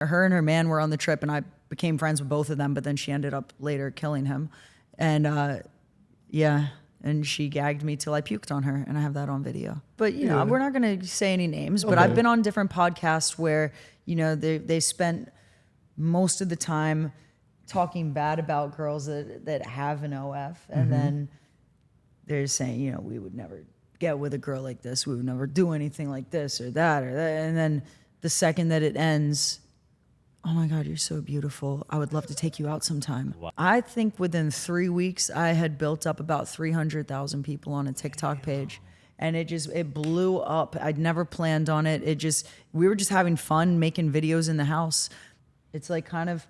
Her and her man were on the trip, and I became friends with both of them, but then she ended up later killing him. And yeah, and she gagged me till I puked on her, and I have that on video. But, you know, we're not going to say any names, but I've been on different podcasts where, you know, they spent most of the time talking bad about girls that have an OF, and then they're saying, you know, we would never get with a girl like this, we would never do anything like this or that, and then the second that it ends, oh my God, you're so beautiful, I would love to take you out sometime. Wow. I think within 3 weeks, I had built up about 300,000 people on a TikTok page. And it blew up. I'd never planned on it. We were just having fun making videos in the house. It's like kind of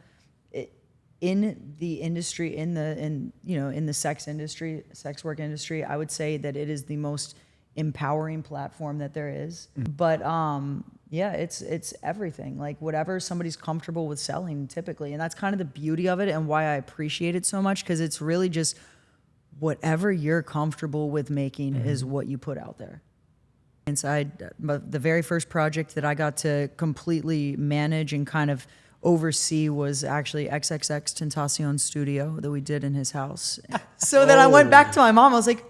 in the industry, in the sex work industry, I would say that it is the most empowering platform that there is. But yeah, it's everything. Like whatever somebody's comfortable with selling typically. And that's kind of the beauty of it and why I appreciate it so much, because it's really just whatever you're comfortable with making is what you put out there. Inside the very first project that I got to completely manage and kind of oversee was actually XXXTentacion studio that we did in his house. So then I went back to my mom. I was like,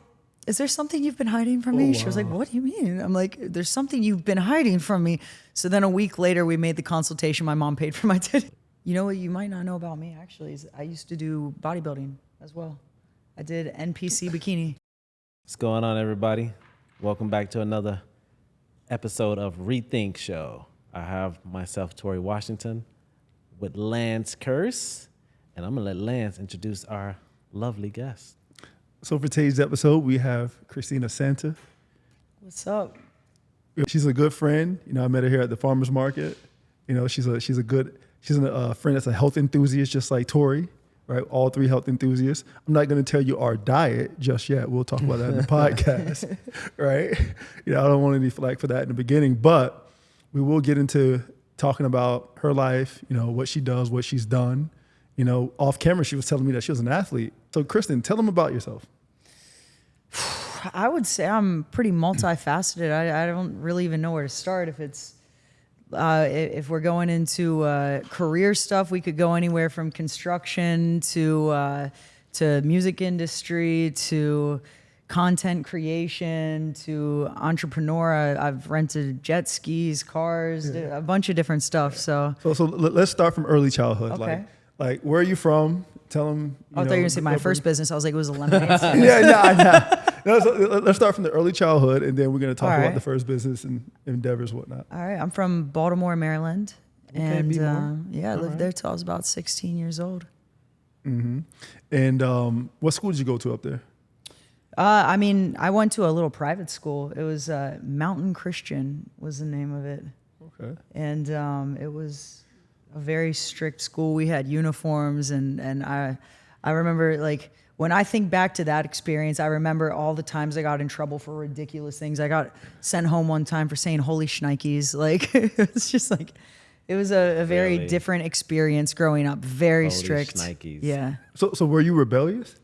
is there something you've been hiding from me? She was like, what do you mean? I'm like, there's something you've been hiding from me. So then a week later, we made the consultation. My mom paid for my titty. You know what you might not know about me, actually, is I used to do bodybuilding as well. I did NPC bikini. What's going on, everybody? Welcome back to another episode of Rethink Show. I have myself, Torre Washington, with Lance Kearse, and I'm going to let Lance introduce our lovely guest. So for today's episode, we have Kristina Santa. What's up? She's a good friend. You know, I met her here at the farmer's market. You know, she's a friend that's a health enthusiast, just like Torre, right? All three health enthusiasts. I'm not going to tell you our diet just yet. We'll talk about that in the podcast, right? You know, I don't want any flack for that in the beginning, but we will get into talking about her life, you know, what she does, what she's done. You know, off camera, she was telling me that she was an athlete. So, Kristen, tell them about yourself. I would say I'm pretty multifaceted. I don't really even know where to start. If we're going into career stuff, we could go anywhere from construction to music industry to content creation to entrepreneur. I've rented jet skis, cars, a bunch of different stuff. So let's start from early childhood. Okay. Like where are you from? Tell them. I thought you were going to say my first business. I was like, it was a lemonade stand. No, so let's start from the early childhood, and then we're going to talk about the first business and endeavors, whatnot. All right. I'm from Baltimore, Maryland. And I lived there till I was about 16 years old. Mm-hmm. And what school did you go to up there? I mean, I went to a little private school. It was Mountain Christian was the name of it. Okay. And it was a very strict school. We had uniforms, and I remember, like, when I think back to that experience, I remember all the times I got in trouble for ridiculous things. I got sent home one time for saying holy shnikes. Like, it was just like, it was a very different experience growing up. Very holy strict. Shnikes. Yeah. So were you rebellious?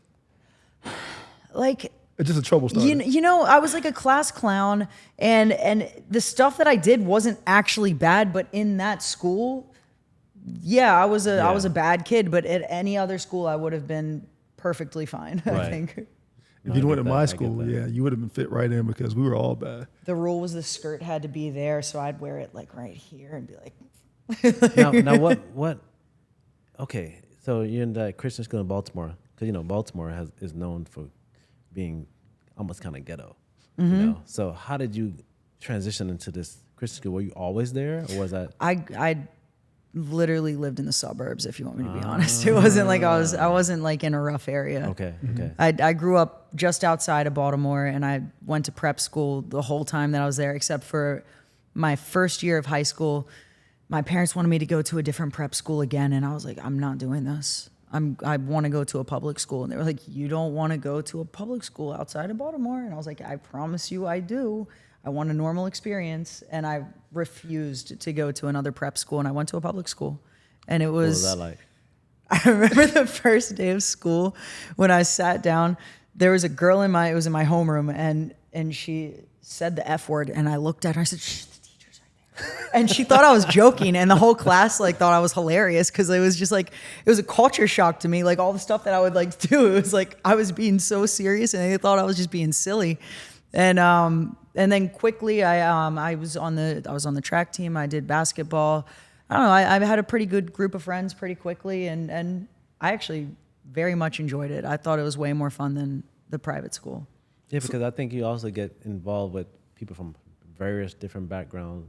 Like, just a trouble starter. You know, I was like a class clown, and the stuff that I did wasn't actually bad, but in that school, I was a bad kid, but at any other school I would have been perfectly fine, right. I think. If you'd went to my school, you would have been fit right in because we were all bad. The rule was the skirt had to be there, so I'd wear it like right here and be like. now what? Okay, so you're in the Christian school in Baltimore, because you know Baltimore is known for being almost kind of ghetto. Mm-hmm. You know, so how did you transition into this Christian school? Were you always there, or was that? I literally lived in the suburbs, if you want me to be honest. It wasn't like I wasn't like in a rough area. Okay. I grew up just outside of Baltimore, and I went to prep school the whole time that I was there, except for my first year of high school. My parents wanted me to go to a different prep school again, and I was like, I'm not doing this. I want to go to a public school. And they were like, you don't want to go to a public school outside of Baltimore? And I was like, I promise you I do. I want a normal experience. And I refused to go to another prep school, and I went to a public school. And it was... What was that like? I remember the first day of school when I sat down, there was a girl it was in my homeroom, and she said the F word, and I looked at her, I said, shh, the teacher's right And she thought I was joking, and the whole class like thought I was hilarious because it was just like it was a culture shock to me. Like all the stuff that I would like do, it was like I was being so serious, and they thought I was just being silly. And then quickly I was on the track team. I did basketball. I don't know. I had a pretty good group of friends pretty quickly, and I actually very much enjoyed it. I thought it was way more fun than the private school. Yeah, because I think you also get involved with people from various different backgrounds,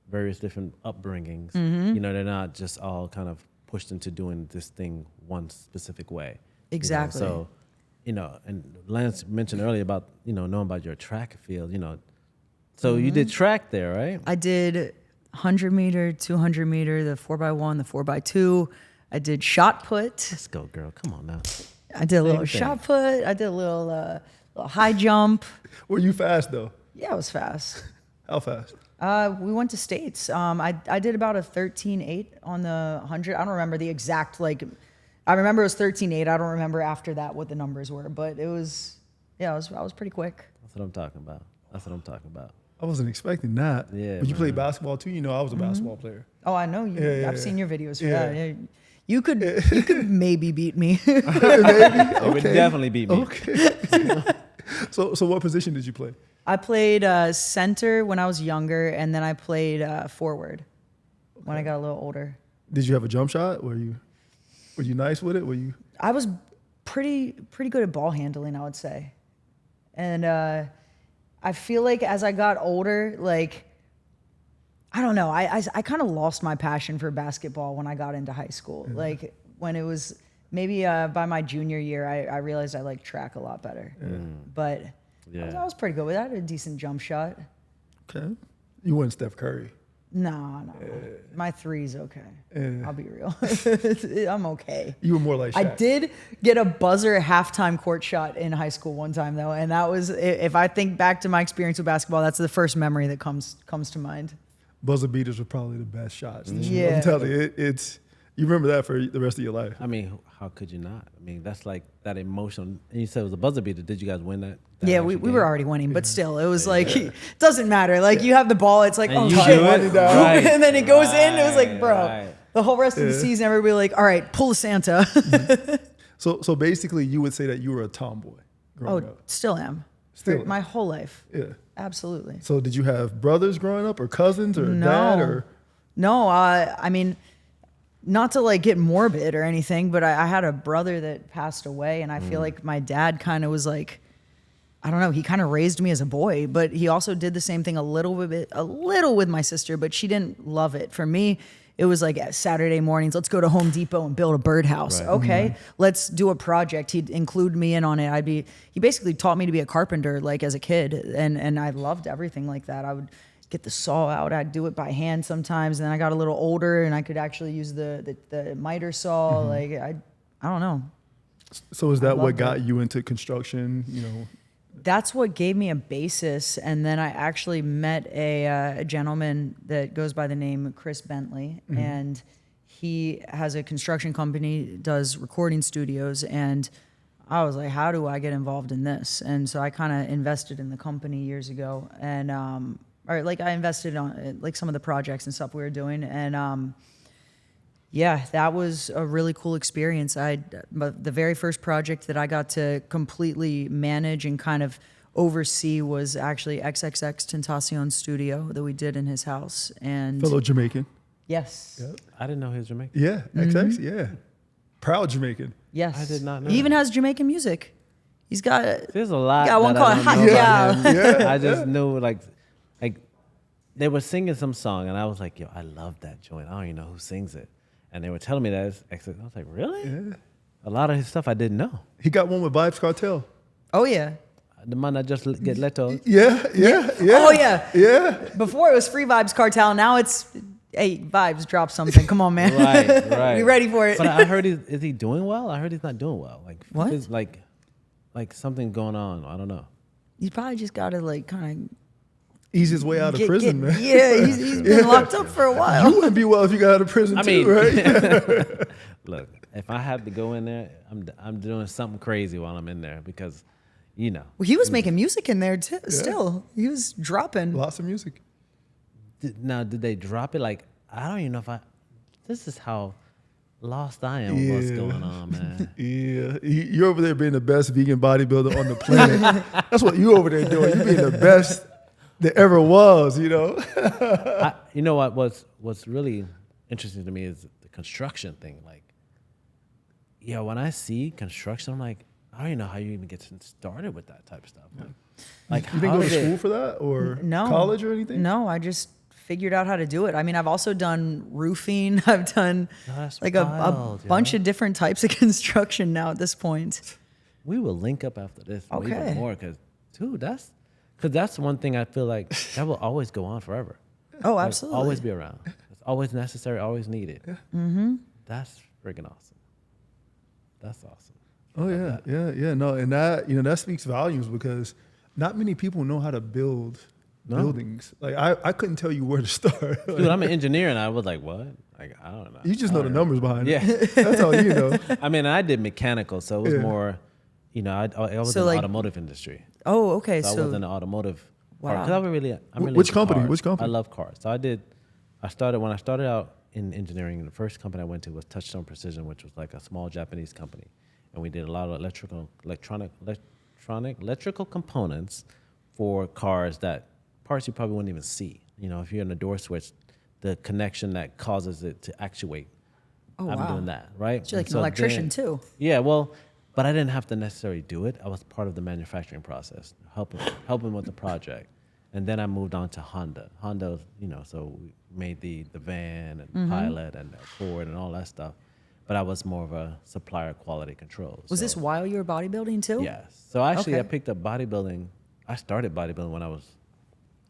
various different upbringings. Mm-hmm. You know, they're not just all kind of pushed into doing this thing one specific way. Exactly. You know? So, you know, and Lance mentioned earlier about, you know, knowing about your track field, you know. So you did track there, right? I did 100 meter, 200 meter, the 4x1, the 4x2. I did shot put. Let's go, girl. Come on now. I did a little Same thing. shot put. I did a little high jump. Were you fast though? Yeah, it was fast. How fast? We went to states. I did about a 13.8 on the 100. I don't remember the exact, like, I remember it was 13.8. I don't remember after that what the numbers were, but it was, yeah, I was pretty quick. That's what I'm talking about. That's what I'm talking about. I wasn't expecting that. Yeah, But you man. played basketball too. You know, I was a basketball player. Oh, I know you. Yeah, I've seen your videos for yeah. that. Yeah. You could maybe beat me. Maybe. It would definitely beat me. Okay. So what position did you play? I played center when I was younger, and then I played forward when I got a little older. Did you have a jump shot? Were you nice with it? Were you? I was pretty good at ball handling, I would say. And I feel like as I got older, like, I don't know, I kind of lost my passion for basketball when I got into high school. Mm-hmm. Like when it was maybe by my junior year, I realized I liked track a lot better. But Yeah. I was pretty good with that. I had a decent jump shot. Okay. You weren't Steph Curry. No. My three's okay. Yeah. I'll be real. I'm okay. You were more like Shaq. I did get a buzzer halftime court shot in high school one time though, and that was, if I think back to my experience with basketball, that's the first memory that comes to mind. Buzzer beaters were probably the best shots. Yeah. I'm telling you, it's you remember that for the rest of your life. I mean, how could you not? I mean, that's like that emotional. And you said it was a buzzer beater. Did you guys win that? Yeah, we were already winning, but still, it was like, it doesn't matter. Like, you have the ball, it's like, And oh, you shit. do it? down. Right. And then it goes in, it was like, bro. Right. The whole rest of the season, everybody like, all right, pull a Santa. So basically, you would say that you were a tomboy growing Oh, up. still am. Still For am. my whole life. Yeah. Absolutely. So did you have brothers growing up, or cousins, or No. dad, or? No, I mean, not to like get morbid or anything, but I had a brother that passed away, and I feel like my dad kind of was like, I don't know, he kind of raised me as a boy, but he also did the same thing a little with my sister, but she didn't love it. For me, it was like Saturday mornings, let's go to Home Depot and build a birdhouse. Right. Okay, let's do a project. He'd include me in on it. He basically taught me to be a carpenter like as a kid, and I loved everything like that. I would get the saw out. I'd do it by hand sometimes. And then I got a little older and I could actually use the miter saw. Like I don't know. So is that what loved got it. you into construction? You know. That's what gave me a basis. And then I actually met a gentleman that goes by the name Chris Bentley, and he has a construction company, does recording studios, and I was like, how do I get involved in this? And so I kind of invested in the company years ago, and or like I invested on like some of the projects and stuff we were doing, and yeah, that was a really cool experience. But the very first project that I got to completely manage and kind of oversee was actually XXXTentacion studio that we did in his house. And Fellow Jamaican. yes, Yeah. I didn't know he was Jamaican. Yeah. XX. Yeah. Proud Jamaican. yes, I did not know He even that. has Jamaican music. He's got There's a lot. Yeah, one that called I don't Hot know Gal. about him. Yeah, I just knew like they were singing some song, and I was like, yo, I love that joint. I don't even know who sings it. And they were telling me that it's XX. I was like, really? Yeah. A lot of his stuff I didn't know. He got one with Vibes Cartel. oh yeah, The man that just get let off. Yeah. Yeah. Yeah. oh yeah. Yeah. Before it was Free Vibes Cartel. Now it's hey Vibes, drop something. Come on, man. Right. We ready for it? But I heard is he doing well? I heard he's not doing well. Like What? There's like something going on. I don't know. You probably just gotta like kind Easiest way out of of prison, man. Yeah, he's been locked up for a while. You wouldn't be well if you got out of prison I too, mean, right? look, if I have to go in there, I'm doing something crazy while I'm in there because, Well, he was making music in there too. Still, he was dropping. Lots of music. did they drop it? Like, I don't even know if this is how lost I am with what's going on, man. Yeah, you're over there being the best vegan bodybuilder on the planet. That's what you over there doing. You're being the best there ever was, you know? You know what? What's really interesting to me is the construction thing. Like, yeah, when I see construction, I'm like, I don't even know how you even get started with that type of stuff. Like You didn't go to school for that or No. college or anything? No, I just figured out how to do it. I mean, I've also done roofing. I've done That's like wild, a bunch of different types of construction now at this point. We will link up after this Okay. even more because, dude, that's one thing I feel like that will always go on forever. Oh, Like, absolutely. always be around. It's always necessary, always needed. Mm-hmm. That's freaking awesome. That's awesome. Oh yeah. No, and that that speaks volumes because not many people know how to build buildings. Like I couldn't tell you where to start. Dude, I'm an engineer and I was like, what? Like, I don't know. You just know the numbers behind Yeah. it. That's all you know. I mean, I did mechanical, so it was Yeah. more, I was So, in the like- automotive industry. Oh, okay. So I was in the automotive part. 'Cause Wow. I'm really Which into company? cars. Which company? I love cars. So when I started out in engineering, the first company I went to was Touchstone Precision, which was like a small Japanese company. And we did a lot of electrical components for cars parts you probably wouldn't even see. If you're in a door switch, the connection that causes it to actuate. Oh, I'm wow. doing that, right? So you're like And an electrician then- too. Yeah, well, but I didn't have to necessarily do it. I was part of the manufacturing process, helping with the project. And then I moved on to Honda. Honda, so we made the van and Pilot and the Accord and all that stuff. But I was more of a supplier quality control. Was this while you were bodybuilding too? Yes. So actually, I Okay. picked up bodybuilding. I started bodybuilding when I was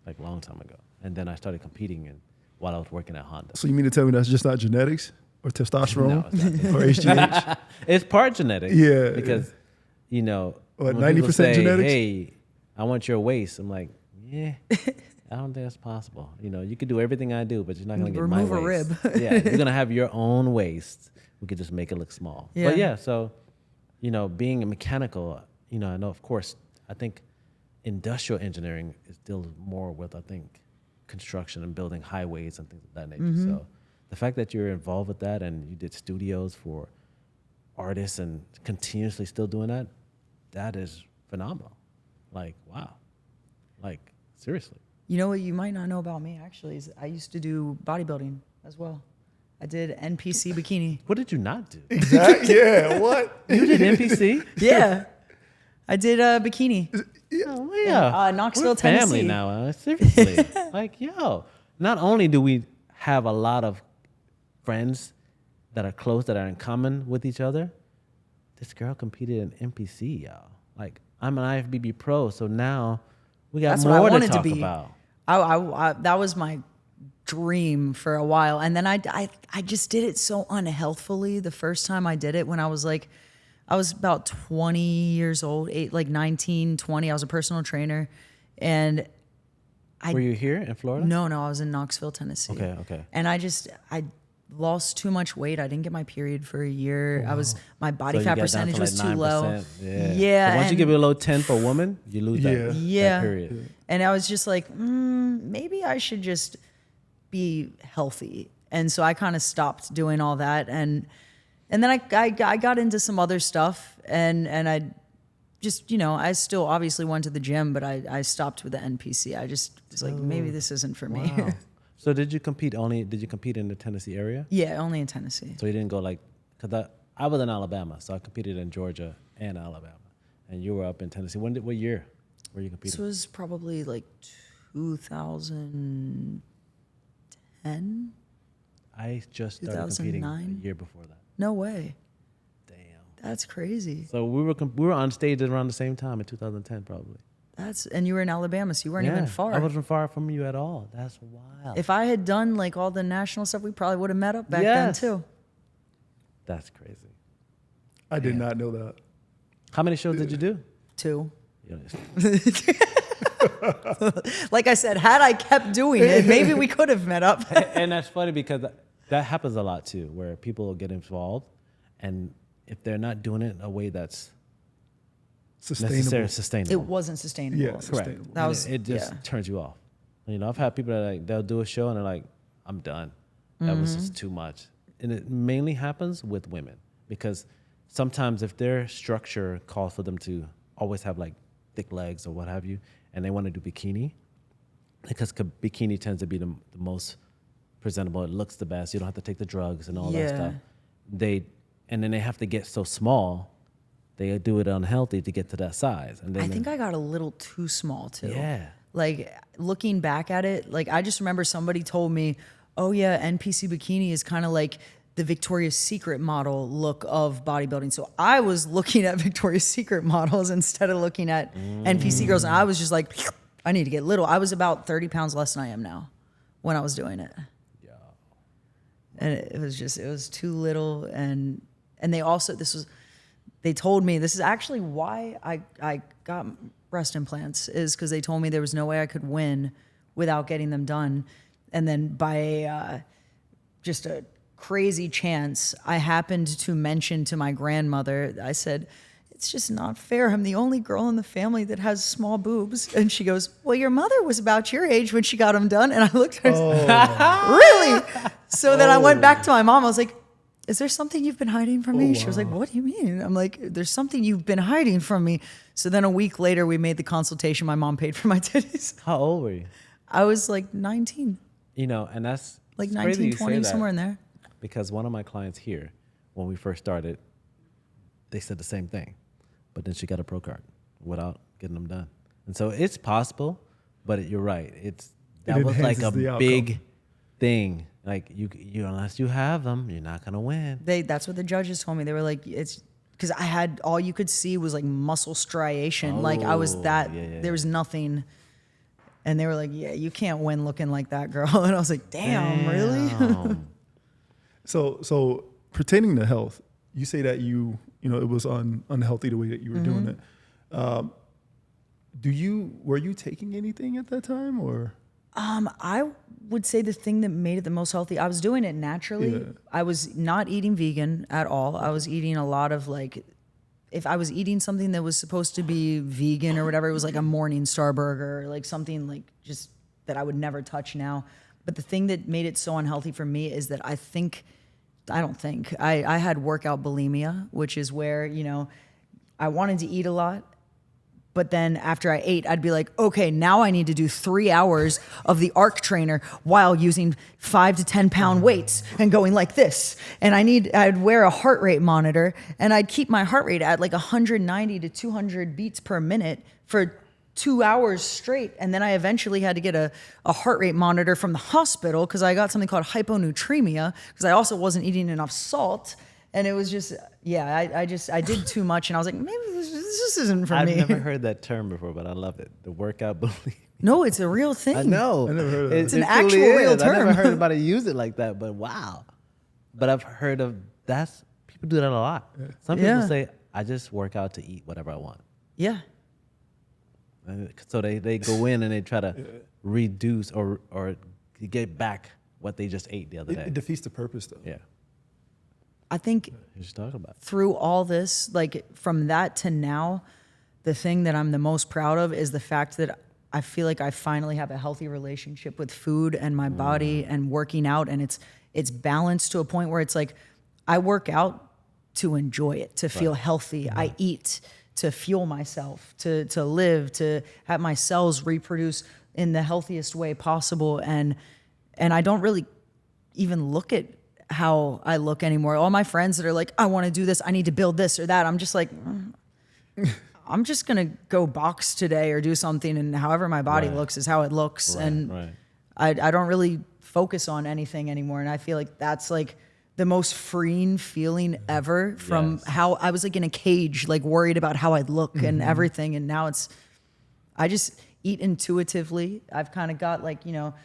like a long time ago. And then I started competing while I was working at Honda. So you mean to tell me that's just not genetics or testosterone No, it's not or HGH? It's part genetics. Yeah, Because, What, when 90% people say, genetics? Hey, I want your waist. I'm like, yeah, I don't think that's possible. You could do everything I do, but you're not going to get Remove my a waist. rib. Yeah, you're going to have your own waist. We could just make it look small. Yeah. But yeah, so, being a mechanical, I know, of course, I think industrial engineering is deals more with, I think, construction and building highways and things of that nature. Mm-hmm. So the fact that you're involved with that and you did studios for artists and continuously still doing that is phenomenal. Like, wow. Like, seriously. You know what you might not know about me actually is I used to do bodybuilding as well. I did NPC bikini. What did you not do? Exactly. Yeah. What? You did NPC? Yeah. I did bikini. Oh, yeah. Knoxville, We're family Tennessee. now. Seriously. Like, not only do we have a lot of friends that are close, that are in common with each other, this girl competed in NPC, y'all. Like, I'm an IFBB pro, so now we got That's what I more to wanted to talk be. about. I that was my dream for a while. And then I just did it so unhealthfully the first time I did it when I was about 20 years old, 19, 20. I was a personal trainer. And Were you here in Florida? no, I was in Knoxville, Tennessee. Okay. And I lost too much weight. I didn't get my period for a year. My body So you fat got down percentage to was like too low. 9%. Yeah. Yeah, So once you and- get below 10 for a woman, you lose Yeah. that Yeah. period. And I was just like, maybe I should just be healthy. And so I kind of stopped doing all that. And then I got into some other stuff and I just, I still obviously went to the gym, but I stopped with the NPC. I just was like, maybe this isn't for me. Wow. So did you compete in the Tennessee area? Yeah, only in Tennessee. So you didn't go because I was in Alabama, so I competed in Georgia and Alabama. And you were up in Tennessee. What year were you competing? This was probably like 2010. I just started competing 2009? a year before that. No way. Damn. That's crazy. So we were on stage around the same time in 2010 probably. And you were in Alabama, so you weren't even far. I wasn't far from you at all. That's wild. If I had done like all the national stuff, we probably would have met up back then Yes. too. That's crazy. I did not know that. How many shows did you do? 2. Yeah, Like I said, had I kept doing it, maybe we could have met up. and that's funny because that happens a lot too, where people get involved, and if they're not doing it in a way that's Sustainable. necessarily sustainable, It wasn't sustainable. Yeah, correct. sustainable. That was it just turns you off. You know, I've had people that like they'll do a show and they're like, I'm done. That was just too much. And it mainly happens with women because sometimes if their structure calls for them to always have like thick legs or what have you, and they want to do bikini, because bikini tends to be the most presentable. It looks the best. You don't have to take the drugs and all that stuff. And then they have to get so small, they do it unhealthy to get to that size. And then I think I got a little too small too. Yeah. Like looking back at it, like I just remember somebody told me, oh yeah, NPC bikini is kind of like the Victoria's Secret model look of bodybuilding. So I was looking at Victoria's Secret models instead of looking at NPC girls. And I was just like, I need to get little. I was about 30 pounds less than I am now when I was doing it. Yeah. And it was too little. And they told me, this is actually why I got breast implants, is because they told me there was no way I could win without getting them done. And then by just a crazy chance, I happened to mention to my grandmother, I said, it's just not fair. I'm the only girl in the family that has small boobs. And she goes, well, your mother was about your age when she got them done. And I looked at her, really? So then I went back to my mom. I was like, is there something you've been hiding from me? She was like, what do you mean? I'm like, there's something you've been hiding from me. So then a week later, we made the consultation. My mom paid for my titties. How old were you? I was like 19. You know, and that's Like it's crazy 19, you say 20, that, somewhere in there. Because one of my clients here, when we first started, they said the same thing, but then she got a pro card without getting them done. And so it's possible, but you're right. That was like a big thing. Like you unless you have them, you're not gonna win. That's what the judges told me. They were like, it's because I had all you could see was like muscle striation. Like I was that. There was nothing. And they were like, yeah, you can't win looking like that, girl. And I was like, damn. Really? So pertaining to health, you say that you know, it was unhealthy the way that you were doing it. Were you taking anything at that time or? I would say the thing that made it the most healthy, I was doing it naturally. Yeah. I was not eating vegan at all. I was eating a lot of like, if I was eating something that was supposed to be vegan or whatever, it was like a Morningstar burger, or like something like just that I would never touch now. But the thing that made it so unhealthy for me is that I had workout bulimia, which is where, you know, I wanted to eat a lot. But then after I ate, I'd be like, okay, now I need to do 3 hours of the arc trainer while using 5 to 10 pound weights and going like this. And I'd wear a heart rate monitor and I'd keep my heart rate at like 190 to 200 beats per minute for 2 hours straight. And then I eventually had to get a heart rate monitor from the hospital because I got something called hyponatremia because I also wasn't eating enough salt. And it was just, I did too much and I was like, maybe this isn't for me. I've never heard that term before, but I love it. The workout bully. No, it's a real thing. I know. I never heard of that. It's an actual real term. I never heard anybody use it like that, but wow. But I've heard of people do that a lot. Yeah. Some people say, I just work out to eat whatever I want. Yeah. So they go in and they try to reduce or get back what they just ate the other day. It defeats the purpose though. Yeah. I think through all this, like from that to now, the thing that I'm the most proud of is the fact that I feel like I finally have a healthy relationship with food and my body and working out. And it's balanced to a point where it's like, I work out to enjoy it, to feel healthy. I eat to fuel myself, to live, to have my cells reproduce in the healthiest way possible. And I don't really even look at how I look anymore. All my friends that are like, I want to do this, I need to build this or that. I'm just like, I'm just going to go box today or do something. And however my body looks is how it looks. I don't really focus on anything anymore. And I feel like that's like the most freeing feeling ever from how I was like in a cage, like worried about how I'd look and everything. And now I just eat intuitively. I've kind of got like, you know,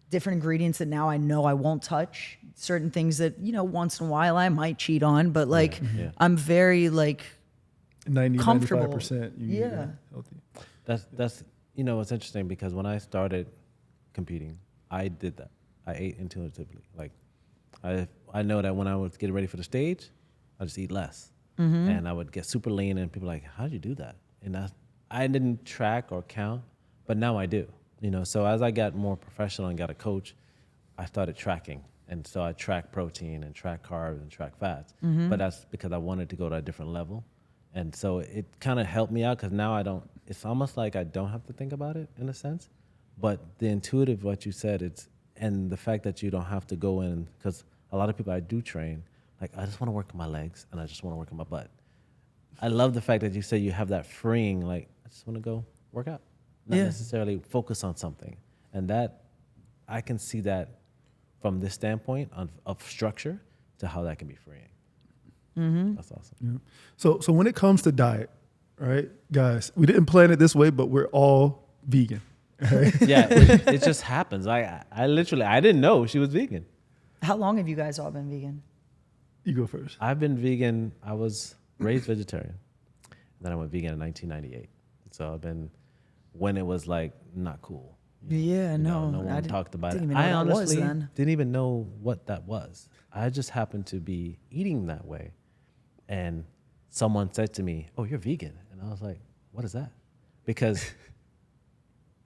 different ingredients that now I know I won't touch. Certain things that, you know, once in a while I might cheat on, but like I'm very like 95% healthy. That's you know, it's interesting because when I started competing, I did that. I ate intuitively. Like I know that when I was getting ready for the stage, I just eat less. And I would get super lean and people are like, how'd you do that? And I didn't track or count, but now I do. So as I got more professional and got a coach, I started tracking. And so I track protein and track carbs and track fats. But that's because I wanted to go to a different level. And so it kind of helped me out because now it's almost like I don't have to think about it in a sense. But the intuitive, what you said, and the fact that you don't have to go in, because a lot of people I do train, like I just want to work on my legs and I just want to work on my butt. I love the fact that you say you have that freeing, like I just want to go work out, not necessarily focus on something. And that, I can see that from this standpoint of structure to how that can be freeing. That's awesome. Yeah. So when it comes to diet, right, guys, we didn't plan it this way, but we're all vegan. Right? Yeah, it just happens. I didn't know she was vegan. How long have you guys all been vegan? You go first. I've been vegan. I was raised vegetarian. And then I went vegan in 1998. So I've been, when it was like not cool. No one talked about it. Even know I that honestly was then. didn't even know what that was. I just happened to be eating that way. And someone said to me, "Oh, you're vegan." And I was like, "What is that?" Because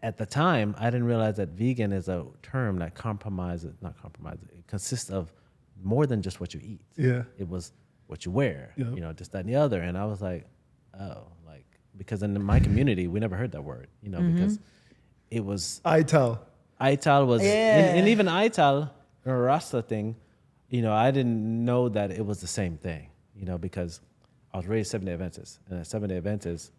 at the time, I didn't realize that vegan is a term that it consists of more than just what you eat. Yeah. It was what you wear, this, that, and the other. And I was like, oh, because in my community, we never heard that word, because it was... ITAL was... And even ITAL, or Rasta thing, I didn't know that it was the same thing, because I was raised Seventh-day Adventist. And at Seventh-day Adventist,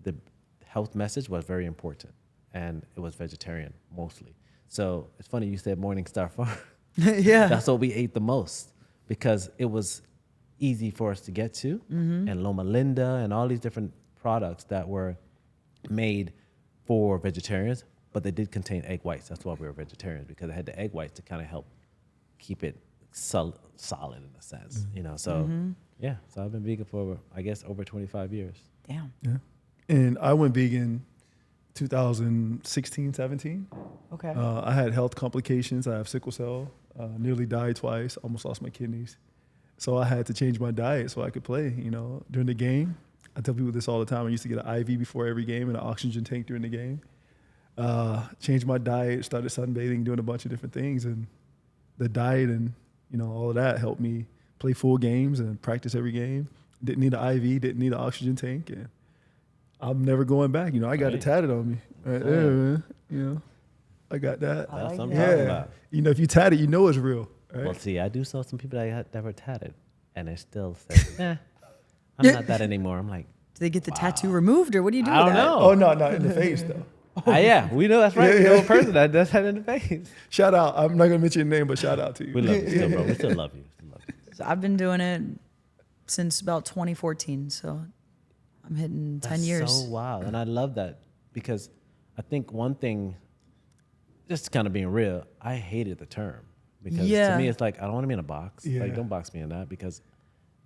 the health message was very important. And it was vegetarian, mostly. So it's funny you said Morning Star Farm. Yeah. That's what we ate the most because it was easy for us to get to. And Loma Linda and all these different products that were made for vegetarians, but they did contain egg whites. That's why we were vegetarians, because they had the egg whites to kind of help keep it solid in a sense, So so I've been vegan for, I guess, over 25 years. Damn. Yeah. And I went vegan 2016, 17. Okay. I had health complications. I have sickle cell, nearly died twice, almost lost my kidneys. So I had to change my diet so I could play, during the game. I tell people this all the time. I used to get an IV before every game and an oxygen tank during the game. Changed my diet, started sunbathing, doing a bunch of different things. And the diet and, all of that helped me play full games and practice every game. Didn't need an IV, didn't need an oxygen tank. And I'm never going back. I got it tatted on me. Right there, man. I got that. That's what I'm talking about. If you tat it, it's real. Right? Well, see, I do saw some people that were tatted, and they still say, I'm not that anymore. I'm like, do they get the tattoo removed, or what do you do? I don't with that? know. Oh, no, not in the face, though. We know that's right. We know a person that does that in the face. Shout out. I'm not going to mention your name, but shout out to you. We love you still, bro. We still love you. So I've been doing it since about 2014, so I'm hitting 10 years. That's so wild. And I love that because I think one thing, just kind of being real, I hated the term. Because to me, it's like, I don't want to be in a box. Yeah. Like, don't box me in that because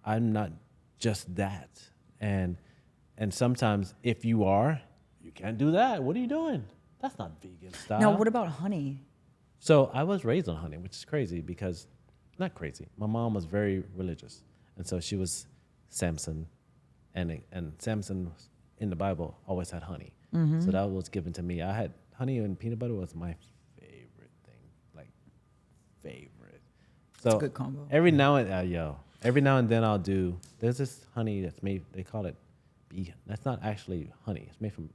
I'm not just that. And sometimes if you are, you can't do that. What are you doing? That's not vegan style. Now, what about honey? So I was raised on honey, which is crazy because, not crazy. My mom was very religious. And so she was Samson. And Samson in the Bible always had honey. So that was given to me. I had honey and peanut butter was my favorite thing. Like, favorite. So It's a good combo. every now and then I'll do, there's this honey that's made, they call it bee. That's not actually honey. It's made from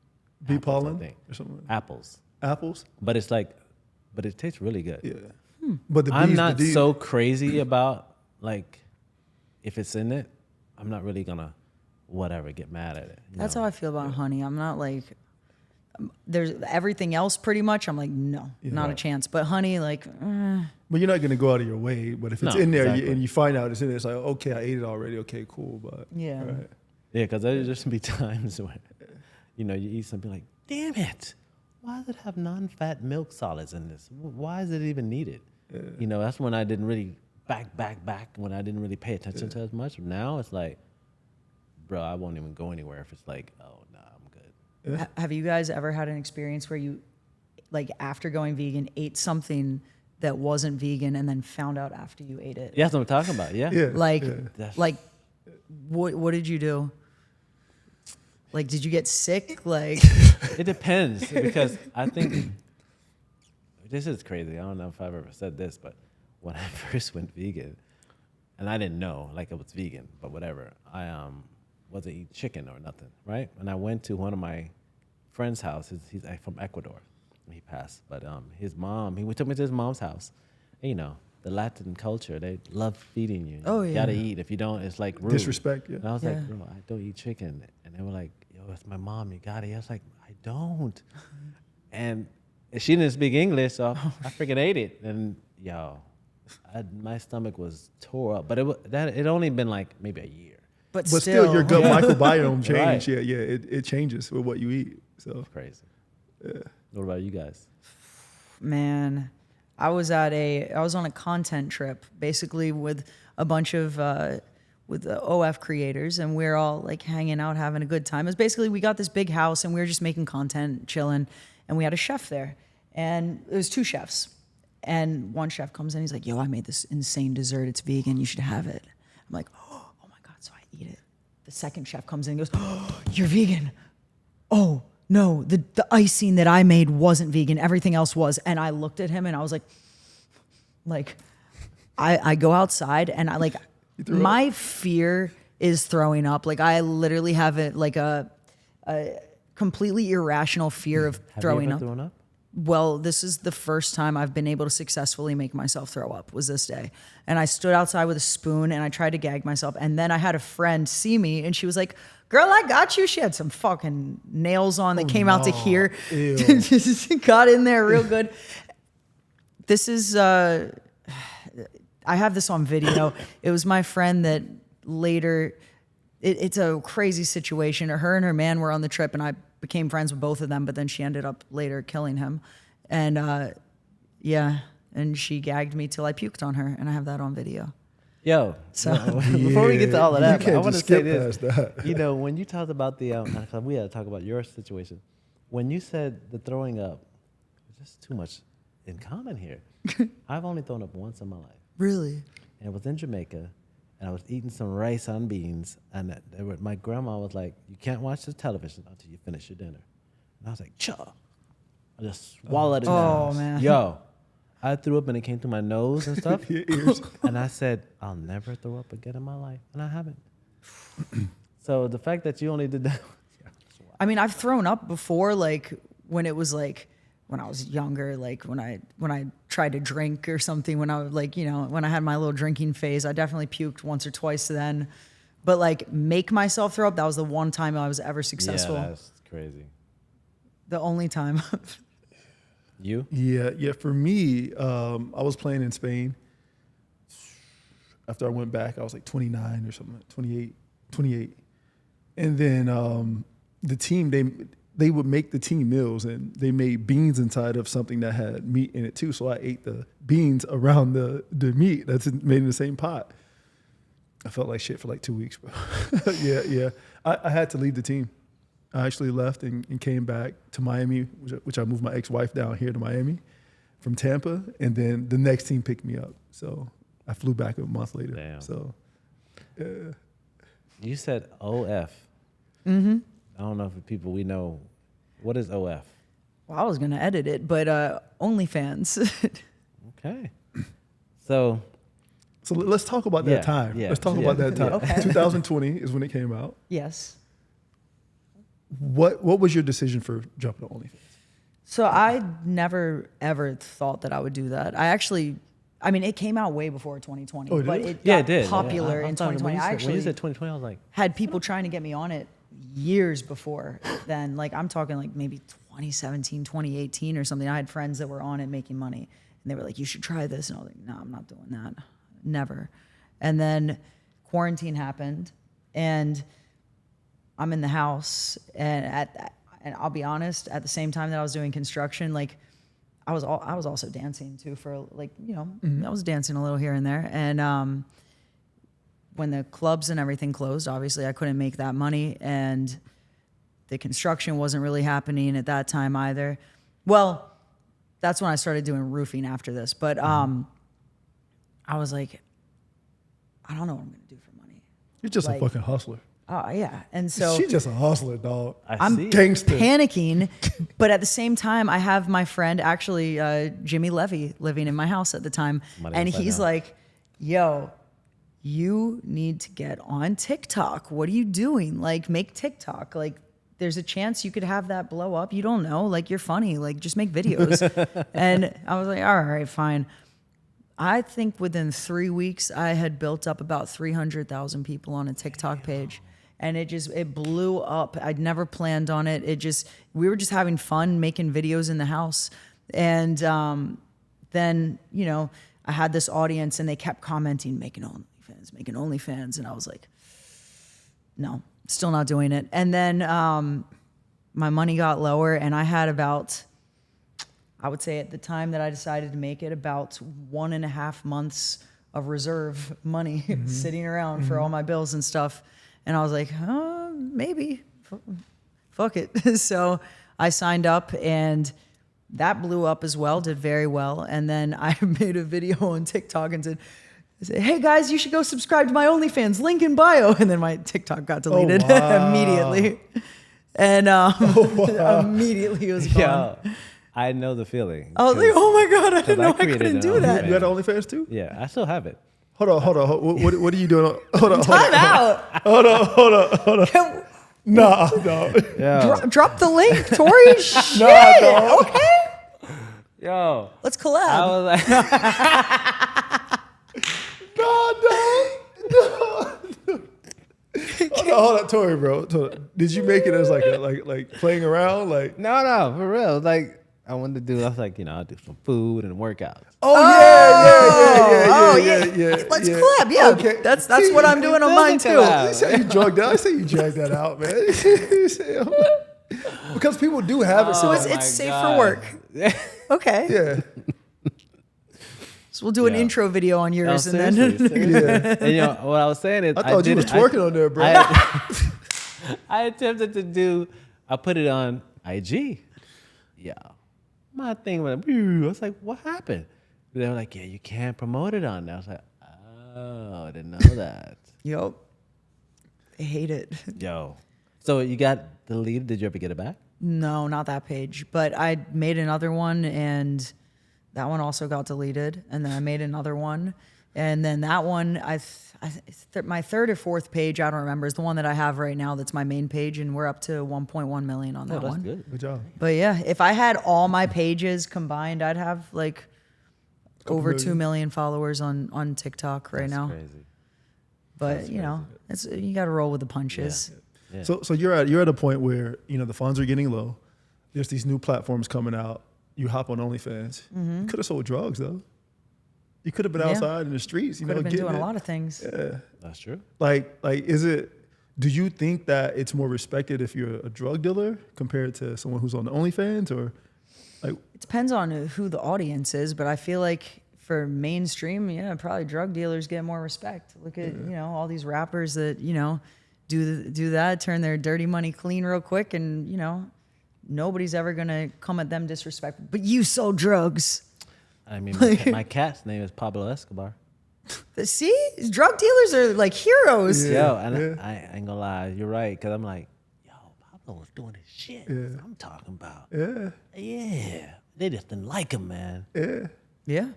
Bee apples, pollen I think. or something like that. Apples. Apples? But it tastes really good. Yeah. But the I'm bees, not so crazy about, like, if it's in it, I'm not really going to, get mad at it. That's how I feel about honey. I'm not like, there's everything else pretty much. I'm like, no, not a chance. But honey, like, But you're not going to go out of your way. But if it's No, in there exactly. and you find out it's in there, it's like, okay, I ate it already. Okay, cool. But Yeah. right. Yeah, because there's just be times when, you eat something like, damn it, why does it have non-fat milk solids in this? Why is it even needed? That's when I didn't really back, when I didn't really pay attention to as much. Now it's like, bro, I won't even go anywhere if it's like, oh, nah, I'm good. have you guys ever had an experience where you, like, after going vegan, ate something that wasn't vegan and then found out after you ate it? Yeah, that's what I'm talking about. Yeah. Yeah. Like, what did you do? Like, did you get sick? Like, It depends because I think this is crazy. I don't know if I've ever said this, but when I first went vegan, and I didn't know like it was vegan, but whatever. I wasn't eating chicken or nothing, right? And I went to one of my friend's house. He's from Ecuador. He passed, but his mom. He took me to his mom's house. And, you know, the Latin culture, they love feeding you. Oh, You yeah. gotta eat. If you don't, it's like rude. Disrespect, yeah. And I was Yeah. like, bro, I don't eat chicken. And they were like, yo, it's my mom. You got it. I was like, I don't. And she didn't speak English, so I freaking ate it. And yo, my stomach was tore up. But it only been like maybe a year. But still, your gut microbiome change. Right. Yeah, it changes with what you eat. So Crazy. Yeah. What about you guys? Man, I was on a content trip, basically with a bunch of with the OF creators, and we're all like hanging out, having a good time. It's basically we got this big house, and we were just making content, chilling, and we had a chef there, and it was 2 chefs, and one chef comes in, he's like, "Yo, I made this insane dessert. It's vegan. You should have it." I'm like, "Oh my god!" So I eat it. The second chef comes in and goes, "Oh, you're vegan." Oh. No, the icing that I made wasn't vegan. Everything else was. And I looked at him and I was like, I go outside and I like, my fear is throwing up. Like I literally have a completely irrational fear of throwing Have you ever up. thrown up? Well, this is the first time I've been able to successfully make myself throw up was this day. And I stood outside with a spoon and I tried to gag myself. And then I had a friend see me and she was like, "Girl, I got you." She had some fucking nails on that came out to here. Got in there real good. This is, I have this on video. It was my friend that later, it's a crazy situation. Her and her man were on the trip and I became friends with both of them, but then she ended up later killing him. And yeah, and she gagged me till I puked on her, and I have that on video. Yo, So before we get to all of that, you can't I want to just say skip this. past that. You know, when you talked about the, we had to talk about your situation. When you said the throwing up, there's just too much in common here. I've only thrown up once in my life, Really? and it was in Jamaica, and I was eating some rice on beans, and my grandma was like, "You can't watch the television until you finish your dinner," and I was like, "Chuh!" I just swallowed it down. Oh, man. Yo, I threw up and it came through my nose and stuff. Your ears. And I said, I'll never throw up again in my life. And I haven't. So the fact that you only did that. I mean, I've thrown up before, like when it was like when I was younger, like when I tried to drink or something, when I was like, you know, when I had my little drinking phase, I definitely puked once or twice then. But like make myself throw up, that was the one time I was ever successful. Yeah, that's crazy. The only time. You? Yeah. For me, I was playing in Spain. After I went back, I was like 29 or something, 28. And then the team, they would make the team meals, and they made beans inside of something that had meat in it too. So I ate the beans around the meat that's made in the same pot. I felt like shit for like 2 weeks, bro. Yeah. I had to leave the team. I actually left and came back to Miami, which I moved my ex-wife down here to Miami from Tampa, and then the next team picked me up. So I flew back a month later. Damn. So, yeah. You said OF. Mm-hmm. I don't know if people we know. What is OF? Well, I was gonna edit it, but OnlyFans. Okay. So let's talk about that time. Yeah, Let's talk about that time. Okay. 2020 is when it came out. Yes. What was your decision for jumping on OnlyFans? So I never ever thought that I would do that. I mean, it came out way before 2020, Oh, it but did? it yeah, got it did. popular I in thought 2020. when you said 2020, I was like, Had people trying to get me on it years before then. Like I'm talking like maybe 2017, 2018 or something. I had friends that were on it making money, and they were like, "You should try this." And I was like, "No, I'm not doing that. Never." And then quarantine happened, and I'm in the house, and I'll be honest, at the same time that I was doing construction, like I was also dancing too for like, you know, I was dancing a little here and there. And when the clubs and everything closed, obviously I couldn't make that money, and the construction wasn't really happening at that time either. Well, that's when I started doing roofing after this. But I was like, I don't know what I'm gonna do for money. You're just Like- a fucking hustler. Oh yeah, and so She's just a hustler, dog. I'm see it. Gangster. panicking, but at the same time, I have my friend, actually Jimmy Levy, living in my house at the time, Somebody and else I he's know. like, "Yo, you need to get on TikTok. What are you doing? Like, make TikTok. Like, there's a chance you could have that blow up. You don't know. Like, you're funny. Like, just make videos." And I was like, "All right, fine." I think within 3 weeks, I had built up about 300,000 people on a TikTok page. And it blew up. I'd never planned on it. We were just having fun making videos in the house. And then, I had this audience and they kept commenting, making OnlyFans. And I was like, no, still not doing it. And then my money got lower and I had about, I would say at the time that I decided to make it, about 1.5 months of reserve money sitting around for all my bills and stuff. And I was like, maybe, fuck it. So I signed up and that blew up as well, did very well. And then I made a video on TikTok and said, hey guys, you should go subscribe to my OnlyFans, link in bio. And then my TikTok got deleted immediately. And immediately it was gone. Yo, I know the feeling. I was like, oh my God, I didn't know I created couldn't an do that. You got OnlyFans too? Yeah, I still have it. Hold on. What are you doing? Hold on. Time out. Hold on. No. Yo, Drop the link, Tori. Shit. no. Okay. yo. Let's I collab. was like, No. Hold on, Tori, bro. Did you make it as like playing around? Like, no, for real. Like, I wanted to do, I was like, I'll do some food and workouts. yeah. Let's collab. Yeah, Okay. that's what I'm doing on mine too. collab. I say you drug that. I say you drag that out, man. You say, because people do have it. So So it's safe for work. Okay. yeah. So we'll do an Yeah. intro video on No, yours, and then seriously. Yeah. And what I was saying is, I thought you was twerking on there, bro. I attempted to do, I put it on IG. Yeah. My thing went, I was like, what happened? They were like, yeah, you can't promote it on there. I was like, oh, I didn't know that. Yup. I hate it. Yo. So you got deleted. Did you ever get it back? No, not that page. But I made another one, and that one also got deleted. And then I made another one, and then that one, my third or fourth page, I don't remember, is the one that I have right now. That's my main page, and we're up to 1.1 million on that That's one. good. Good job. But yeah, if I had all my pages combined, I'd have like over million. 2 million followers on TikTok right That's now. crazy. But you got to roll with the punches. Yeah. So you're at a point where the funds are getting low. There's these new platforms coming out. You hop on OnlyFans. You could have sold drugs though. You could have been Yeah. outside in the streets. Could have been getting doing it. a lot of things. Yeah. That's true. Like is it? Do you think that it's more respected if you're a drug dealer compared to someone who's on the OnlyFans, or like? It depends on who the audience is, but I feel like for mainstream, probably drug dealers get more respect. Look at all these rappers that do that, turn their dirty money clean real quick, and nobody's ever gonna come at them disrespectful. But you sold drugs. I mean, my cat's name is Pablo Escobar. See, drug dealers are like heroes. Yo, and I ain't gonna lie, you're right, because I'm like, yo, Pablo was doing his shit. Yeah. I'm talking about. Yeah. Yeah. They just didn't like him, man. Yeah. Yeah.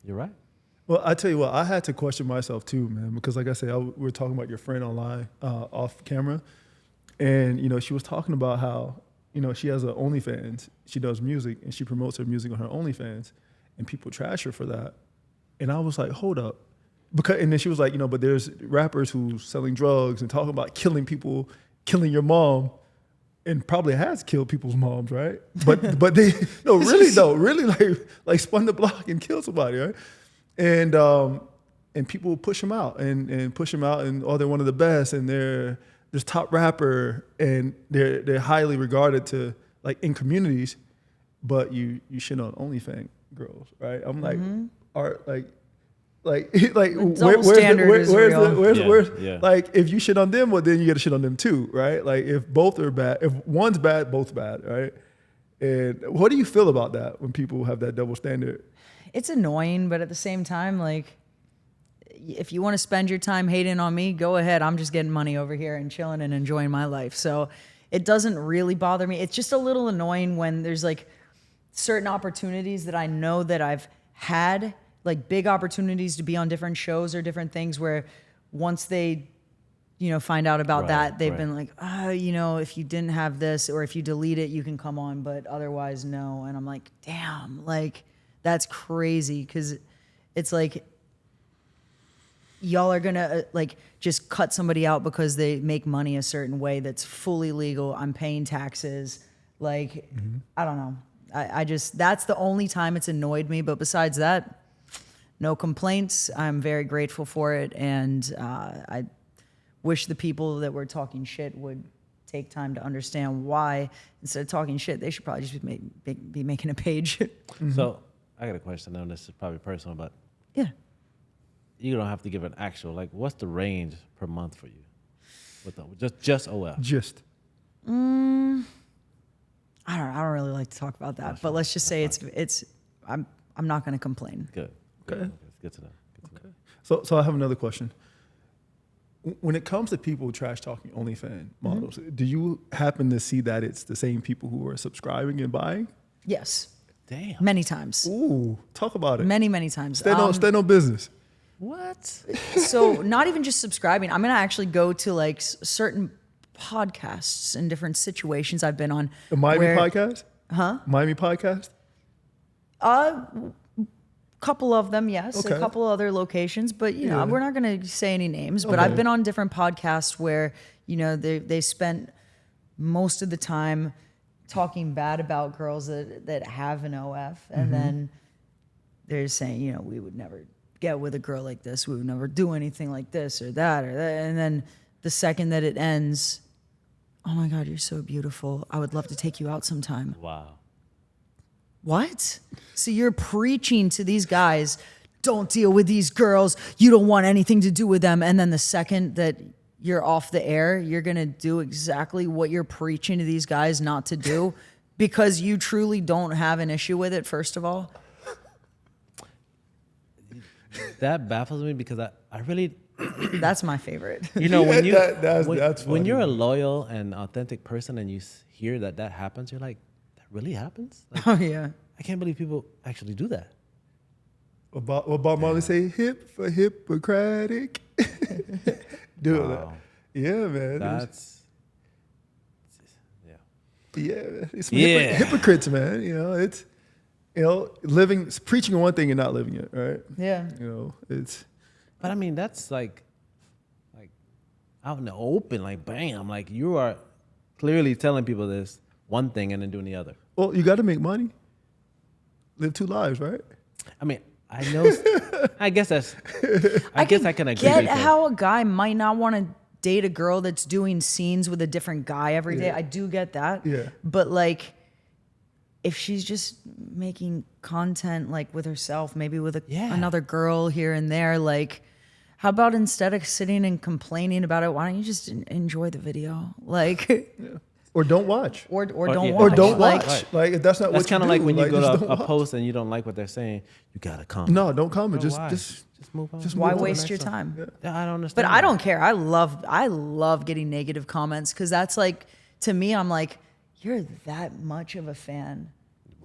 You're right. Well, I tell you what, I had to question myself too, man, because like I said, we were talking about your friend online, off camera, and she was talking about how she has an OnlyFans, she does music, and she promotes her music on her OnlyFans, and people trash her for that, and I was like, hold up, and then she was like, but there's rappers who's selling drugs and talking about killing people, killing your mom, and probably has killed people's moms, right? But they really like spun the block and killed somebody, right? And people push them out and push them out, and they're one of the best, and they're this top rapper, and they're highly regarded to like in communities, but you shit on OnlyFans girls, right? I'm like, double standard is real. Where's like if you shit on them, well then you got to shit on them too, right? Like if both are bad, if one's bad, both bad, right? And what do you feel about that when people have that double standard? It's annoying, but at the same time, like, if you want to spend your time hating on me, go ahead. I'm just getting money over here and chilling and enjoying my life. So it doesn't really bother me. It's just a little annoying when there's like certain opportunities that I know that I've had, like big opportunities to be on different shows or different things where once they, find out about that, they've been like, if you didn't have this or if you delete it, you can come on, but otherwise no. And I'm like, damn, like that's crazy. Cause it's like, y'all are gonna like just cut somebody out because they make money a certain way that's fully legal. I'm paying taxes. Like, I don't know. I just, that's the only time it's annoyed me. But besides that, no complaints. I'm very grateful for it. And I wish the people that were talking shit would take time to understand why instead of talking shit, they should probably just be making a page. So I got a question. Now this is probably personal, but Yeah. you don't have to give an actual, like, what's the range per month for you? With just OF. Just. I don't really like to talk about that, but let's just say I'm not going to complain. Good. Okay. It's good to know. So I have another question. When it comes to people trash talking OnlyFans models, do you happen to see that it's the same people who are subscribing and buying? Yes. Damn. Many times. Ooh, talk about it. Many times. Stay no business. What? So not even just subscribing. I'm going to actually go to like certain podcasts and different situations I've been on. The Miami podcast? Huh? Miami podcast? Couple of them, yes. Okay. A couple other locations, but we're not going to say any names. But I've been on different podcasts where they spent most of the time talking bad about girls that have an OF, and then they're saying, we would never get with a girl like this. We would never do anything like this or that, and then the second that it ends, oh my God, you're so beautiful. I would love to take you out sometime. Wow. What? So you're preaching to these guys, don't deal with these girls. You don't want anything to do with them. And then the second that you're off the air, you're going to do exactly what you're preaching to these guys not to do because you truly don't have an issue with it, first of all. That baffles me because I really... That's my favorite. When you that's when funny. you're a loyal and authentic person and you hear that happens, you're like, that really happens? Like, Oh, yeah. I can't believe people actually do that. What Bob Marley say? Hip for Hippocratic. Dude, Wow. yeah, man. That's... Yeah, it's Yeah. hypocrites, man. It's preaching one thing and not living it, right? Yeah. It's... But I mean, that's like out in the open, like bam, like you are clearly telling people this one thing and then doing the other. Well, you got to make money. Live two lives, right? I mean, I know. I guess that's. I guess I can agree. Get with that. how a guy might not want to date a girl that's doing scenes with a different guy every day. I do get that. Yeah. But like, if she's just making content like with herself, maybe with another girl here and there, like, how about instead of sitting and complaining about it, why don't you just enjoy the video? Like, Or don't watch. or don't yeah. watch. Or don't Like, watch. Like, if that's not That's what you kind of do, like when you go just to don't a watch. post and you don't like what they're saying, you gotta comment. No, don't comment. Bro, Just why? just move on. just why move on. waste your time? Yeah, I don't understand. But I don't care. I love getting negative comments because that's like, to me, I'm like, you're that much of a fan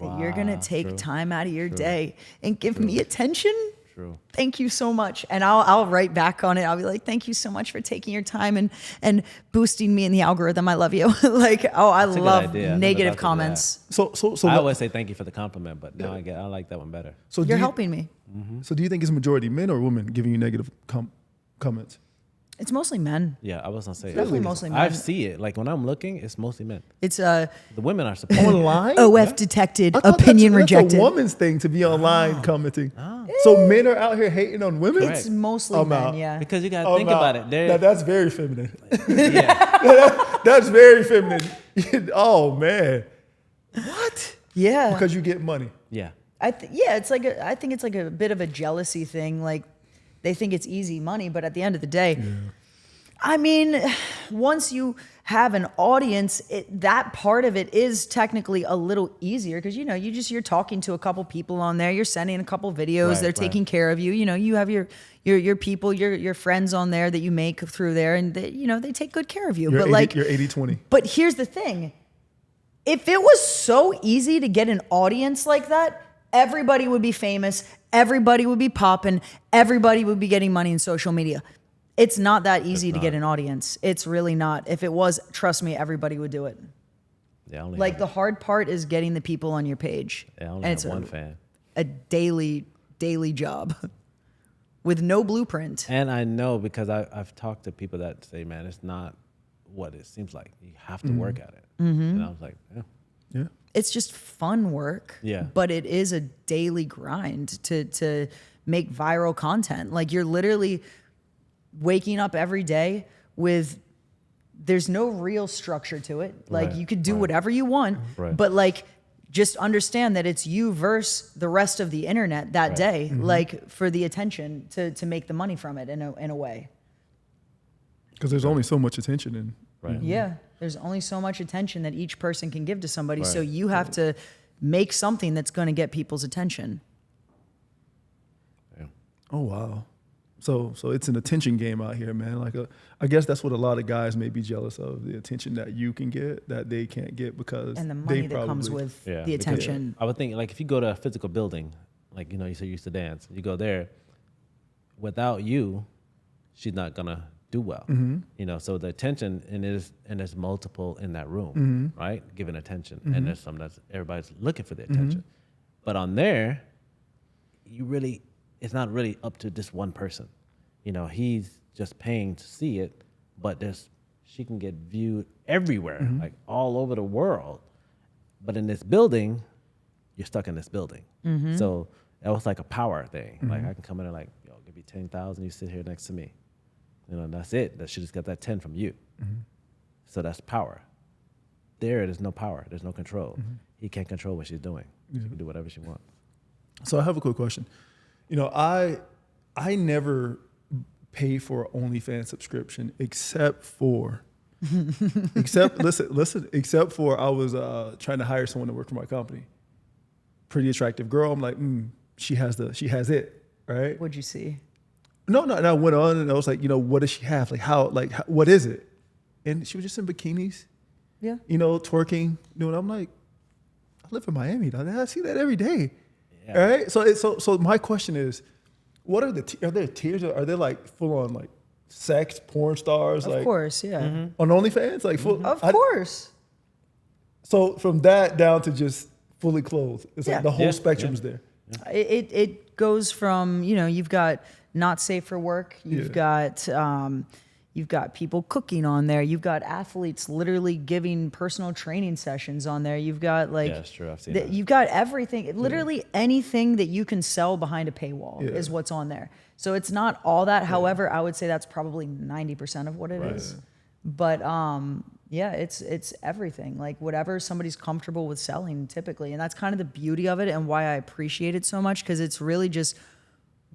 that you're gonna Wow, take true. time out of your day and give me attention. True. Thank you so much. And I'll write back on it. I'll be like, thank you so much for taking your time and boosting me in the algorithm. I love you. Like, I a good love idea. I never negative thought to do comments. So I always say thank you for the compliment, but now I like that one better. so You're helping me. So do you think it's majority men or women giving you negative comments? It's mostly men. Yeah, I was gonna say Definitely mostly men. I see it. Like when I'm looking, it's mostly men. It's The women are supposed Online? OF detected, I thought opinion that's rejected. a woman's thing to be online commenting. So men are out here hating on women? Correct. It's mostly I'm men, out. yeah. because you gotta Oh, think no. about it. Now, They're, that's very feminine. yeah, That's very feminine. Oh, man. What? Yeah. Because you get money. yeah. I think it's like a bit of a jealousy thing. Like they think it's easy money, but at the end of the day, I mean, once you have an audience, that part of it is technically a little easier because, you know, you're talking to a couple people on there. You're sending a couple videos. They're taking care of you. You know, you have your people, your friends on there that you make through there, and they, you know, they take good care of you. But like you're 80-20. But here's the thing. If it was so easy to get an audience like that, everybody would be famous. Everybody would be popping. Everybody would be getting money in social media. It's not that easy to get an audience. It's really not. If it was, trust me, everybody would do it. Yeah, like the hard part is getting the people on your page. I only have one fan. A daily job with no blueprint. And I know because I've talked to people that say, man, it's not what it seems like. You have to work at it. And I was like, yeah. It's just fun work. Yeah. But it is a daily grind to make viral content. Like you're literally waking up every day with, there's no real structure to it. Like you could do whatever you want, but like just understand that it's you versus the rest of the internet that day, like for the attention to make the money from it in a way. Because there's only so much attention in. Yeah, there's only so much attention that each person can give to somebody. So you have to make something that's going to get people's attention. Yeah. Oh, wow. So it's an attention game out here, man. Like, I guess that's what a lot of guys may be jealous of, the attention that you can get that they can't get because And the money that comes with the attention. I would think, like, if you go to a physical building, like, you know, you said you used to dance, you go there, without you, she's not going to do well. You know, so the attention, and there's multiple in that room, right? Giving attention. And there's some that's everybody's looking for the attention. But on there, it's not really up to this one person. You know, he's just paying to see it, but she can get viewed everywhere, like all over the world. But in this building, you're stuck in this building. So that was like a power thing. Like I can come in and like, yo, give me 10,000, you sit here next to me. You know, and that's it. That she just got that 10 from you. So that's power. There's no power. There's no control. He can't control what she's doing. She can do whatever she wants. So I have a quick question. You know, I never pay for an OnlyFans subscription except for except for I was trying to hire someone to work for my company. Pretty attractive girl. I'm like, she has it, right? What'd you see? No. And I went on and I was like, you know, what does she have? Like how what is it? And she was just in bikinis. Yeah. You know, twerking. You know, and I'm like, I live in Miami, dog. I see that every day. Yeah. All right. So my question is, what are are there tiers? Are they like full on like sex porn stars? Of course, yeah. On OnlyFans, like full. Of course. So from that down to just fully clothed, it's like the whole spectrum is there. Yeah. It goes from, you know, you've got not safe for work. You've got people cooking on there. You've got athletes literally giving personal training sessions on there. You've got like, that's true. I've seen that. You've got everything. Literally anything that you can sell behind a paywall is what's on there. So it's not all that. However, I would say that's probably 90% of what it is. But it's everything. Like whatever somebody's comfortable with selling typically. And that's kind of the beauty of it and why I appreciate it so much, because it's really just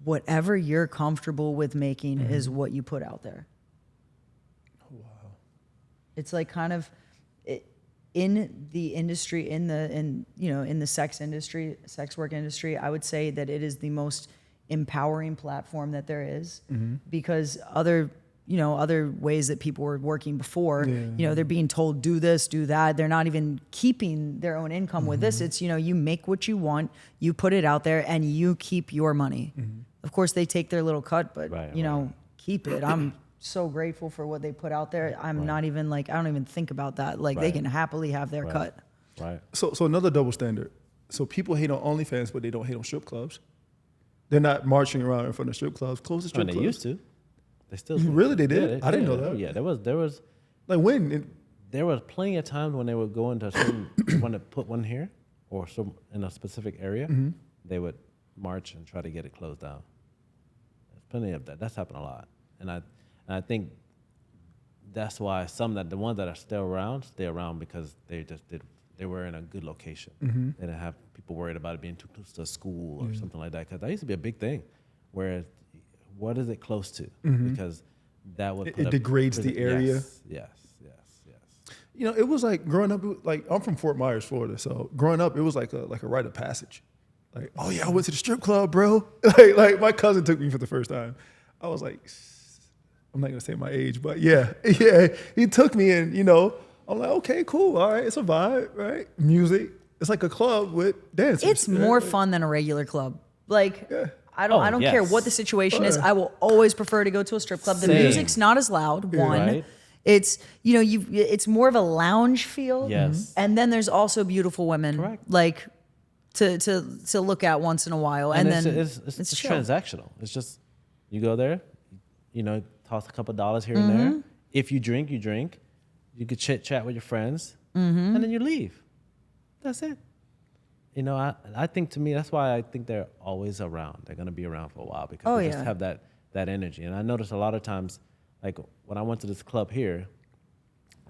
whatever you're comfortable with making is what you put out there. Oh, wow. It's like kind of in the industry, in the sex industry, sex work industry, I would say that it is the most empowering platform that there is, because other ways that people were working before, they're being told, do this, do that. They're not even keeping their own income with this. It's, you make what you want, you put it out there, and you keep your money. Of course, they take their little cut, but, keep it. I'm so grateful for what they put out there. I'm not even like, I don't even think about that. Like they can happily have their cut. Right. So another double standard. So people hate on OnlyFans, but they don't hate on strip clubs. They're not marching around in front of strip clubs. Close the strip clubs. They used to. They still do. Really, they did? I didn't know that. Yeah, there was. Like when? There was plenty of times when they would go into a certain, want to put one here or some in a specific area, they would march and try to get it closed down. There's plenty of that. That's happened a lot, and I think that's why the ones that are still around stay around, because they were in a good location. They didn't have people worried about it being too close to a school or something like that. Because that used to be a big thing, where what is it close to? Because that would it degrades the area. Yes. You know, it was like growing up. Like I'm from Fort Myers, Florida, so growing up, it was like a rite of passage. Like, oh yeah, I went to the strip club, bro. like my cousin took me for the first time. I was like, I'm not gonna say my age, but yeah, he took me, and you know, I'm like, okay, cool, all right, it's a vibe, right? Music, it's like a club with dancers. It's more fun than a regular club. Like, I don't care what the situation is. I will always prefer to go to a strip club. The music's not as loud. One. Right. It's, you know, it's more of a lounge feel. Yes. And then there's also beautiful women. Correct. Like to look at once in a while. And then it's chill. transactional. It's just, you go there, you know, toss a couple of dollars here and there. If you drink, you drink. You could chit chat with your friends, and then you leave. That's it. You know, I think, to me, that's why I think they're always around. They're going to be around for a while because they just have that energy. And I notice a lot of times, like when I went to this club here,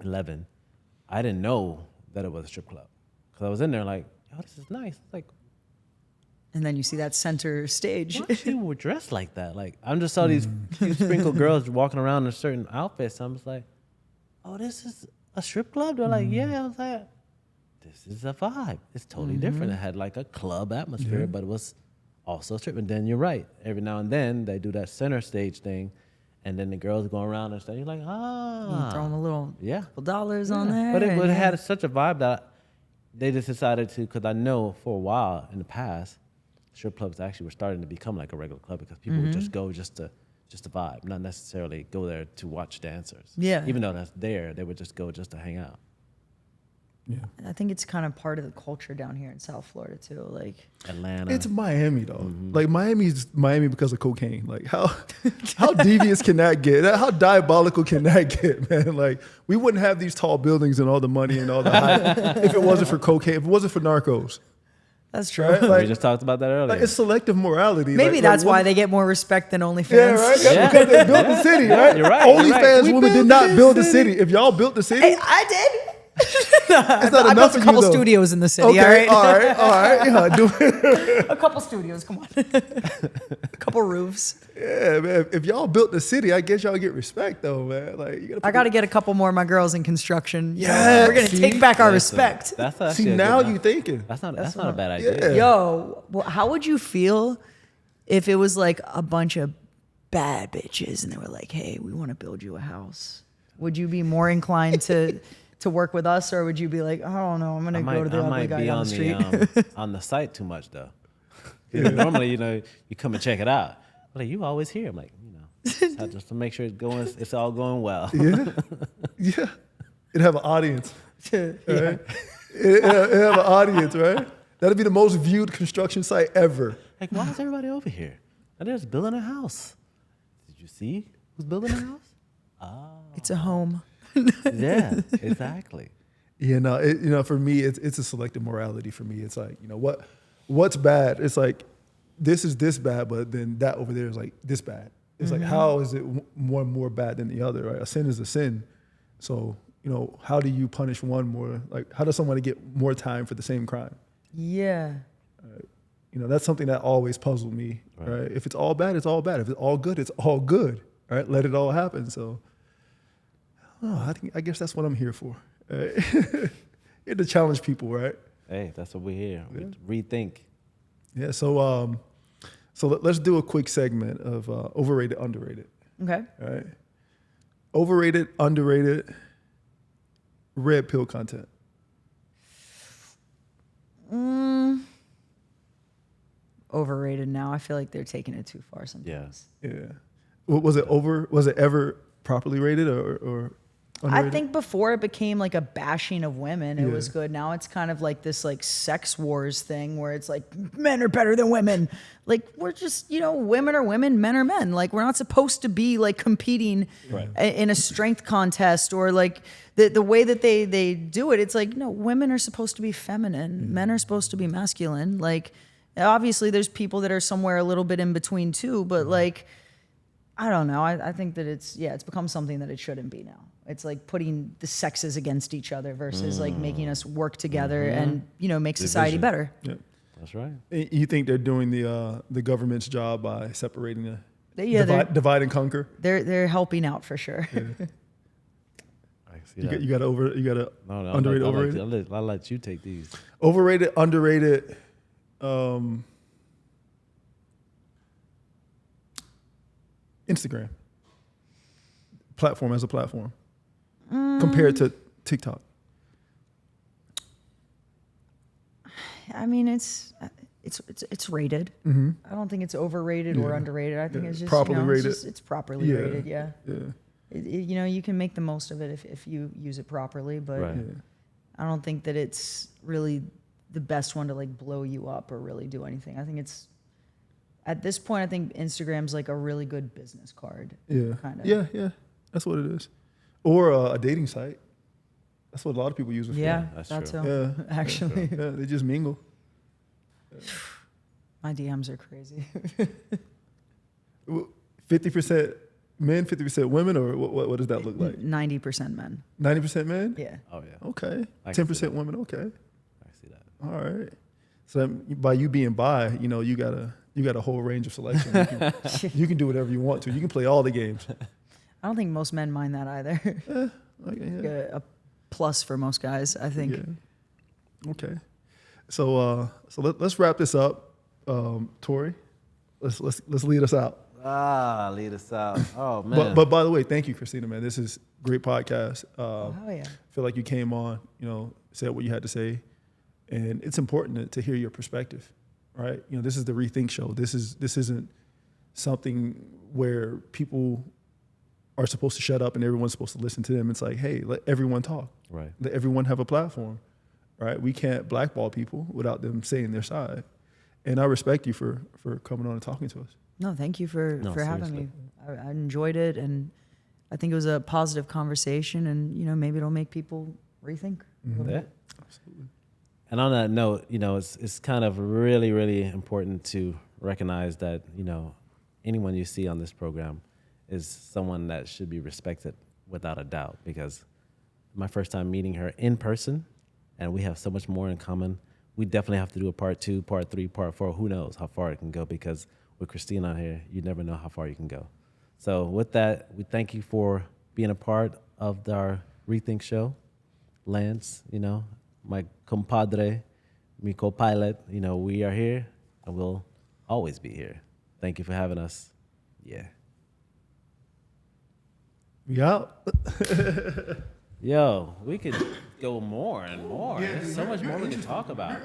11, I didn't know that it was a strip club. Because I was in there like, oh, this is nice. It's like, and then you see that center stage. why people were dressed like that? Like, I'm just saw these sprinkled girls walking around in certain outfits. I'm just like, oh, this is a strip club? They're like, yeah. I was like, this is a vibe. It's totally different. It had like a club atmosphere, but it was also a strip. And then you're right. Every now and then they do that center stage thing, and then the girls go around and stuff. You're like, Throwing a little couple dollars on there. But it had such a vibe that they just decided to, because I know for a while in the past, strip clubs actually were starting to become like a regular club because people would just go just to vibe, not necessarily go there to watch dancers. Yeah. Even though that's there, they would just go just to hang out. Yeah. I think it's kind of part of the culture down here in South Florida too. Like Atlanta. It's Miami though. Like Miami's Miami because of cocaine. Like how devious can that get? How diabolical can that get, man? Like we wouldn't have these tall buildings and all the money and all the hype if it wasn't for cocaine, if it wasn't for narcos. that's true. Right? we Like, just talked about that earlier. like it's selective morality. Maybe Like, that's what- why they get more respect than OnlyFans. Yeah, right. Yeah. Because they built the city, right? You're right, OnlyFans you're right. We women did built not this build the city. city. If y'all built the city, Hey, I did. it's not I enough built for a you couple though. studios in the city. Okay, all right. all right. Yeah, do it. A couple studios. Come on. A couple roofs. Yeah, man. If y'all built the city, I guess y'all get respect though, man. Like you gotta. I got to get a couple more of my girls in construction. Yeah, We're gonna see? take back our Listen, respect. That's actually See a good now one. you thinking. That's not a bad idea. Yeah. Yo, well, how would you feel if it was like a bunch of bad bitches and they were like, "Hey, we want to build you a house"? Would you be more inclined to work with us, or would you be like, "I don't know, I'm gonna go to the ugly guy down the street"? On the site too much though. 'Cause normally, you know, you come and check it out. But like, you always here. I'm like, you know, just to make sure it's all going well. Yeah, it'd have an audience. Right? It'd have an audience, right? That'd be the most viewed construction site ever. Like, why is everybody over here? And they're just building a house. Did you see who's building a house? It's a home. Yeah, exactly. Yeah, no, for me, it's a selective morality. For me, it's like, you know, what's bad? It's like this is this bad, but then that over there is like this bad. It's like, how is it one more bad than the other? Right? A sin is a sin. So, you know, how do you punish one more? Like, how does somebody get more time for the same crime? Yeah. You know, that's something that always puzzled me. Right? If it's all bad, it's all bad. If it's all good, it's all good. Right? Let it all happen. So, I guess that's what I'm here for. Right? Here to challenge people, right? Hey, that's what we're here. We rethink. Yeah. So let's do a quick segment of overrated, underrated. Okay. All right. Overrated, underrated, red pill content. Overrated now. I feel like they're taking it too far sometimes. Yeah. Yeah. Was it ever properly rated or underrated? I think before it became like a bashing of women, it Yeah. was good. Now it's kind of like this like sex wars thing where it's like men are better than women. Like we're just, you know, women are women, men are men. Like we're not supposed to be like competing in a strength contest or like the way that they do it. It's like, no, women are supposed to be feminine. Men are supposed to be masculine. Like obviously there's people that are somewhere a little bit in between too, but like, I don't know. I think that it's become something that it shouldn't be now. It's like putting the sexes against each other versus like making us work together and, you know, make society better. Yeah. That's right. You think they're doing the government's job by separating divide and conquer. They're helping out for sure. I see that. You got No, underrated, overrated. I'll let you take these. Overrated, underrated. Instagram platform as a platform compared to TikTok. I mean, it's rated. Mm-hmm. I don't think it's overrated or underrated. I think it's just properly rated. It's properly rated. Yeah. Yeah. You can make the most of it if you use it properly, but Right. I don't think that it's really the best one to like blow you up or really do anything. I think it's at this point, I think Instagram's like a really good business card. Yeah. Kind of. Yeah. That's what it is. Or a dating site. That's what a lot of people use it for. Yeah, That's that's true. all. Yeah. Actually, Yeah, they just mingle. my DMs are crazy. 50% men, 50% women, or what does that look like? 90% men. 90% men? Yeah. Oh yeah. Okay. I can see 10% that. women, okay. I see that. All right. So by you being bi, you got a whole range of selection. You can do whatever you want to. You can play all the games. I don't think most men mind that either. Okay, yeah. A plus for most guys, I think. Yeah. Okay. So let's wrap this up. Torre, let's lead us out. Lead us out. Oh man. But by the way, thank you, Kristina, man. This is a great podcast. Oh yeah. I feel like you came on, said what you had to say, and it's important to hear your perspective, right? This is the Rethink Show. This isn't something where people are supposed to shut up and everyone's supposed to listen to them. It's like, hey, let everyone talk. Right. Let everyone have a platform, right? We can't blackball people without them saying their side. And I respect you for coming on and talking to us. No, thank you for having seriously. me. I enjoyed it, and I think it was a positive conversation, and maybe it'll make people rethink a little Yeah. bit. Absolutely. And on that note, it's kind of really, really important to recognize that, anyone you see on this program is someone that should be respected without a doubt, because my first time meeting her in person, and we have so much more in common. We definitely have to do a part 2, part 3, part 4. Who knows how far it can go, because with Kristina on here, you never know how far you can go. So with that, we thank you for being a part of our Rethink Show. Lance, my compadre, mi co-pilot, we are here and we'll always be here. Thank you for having us. Yeah. We out. Yo, we could go more and more. There's so much more we can talk about.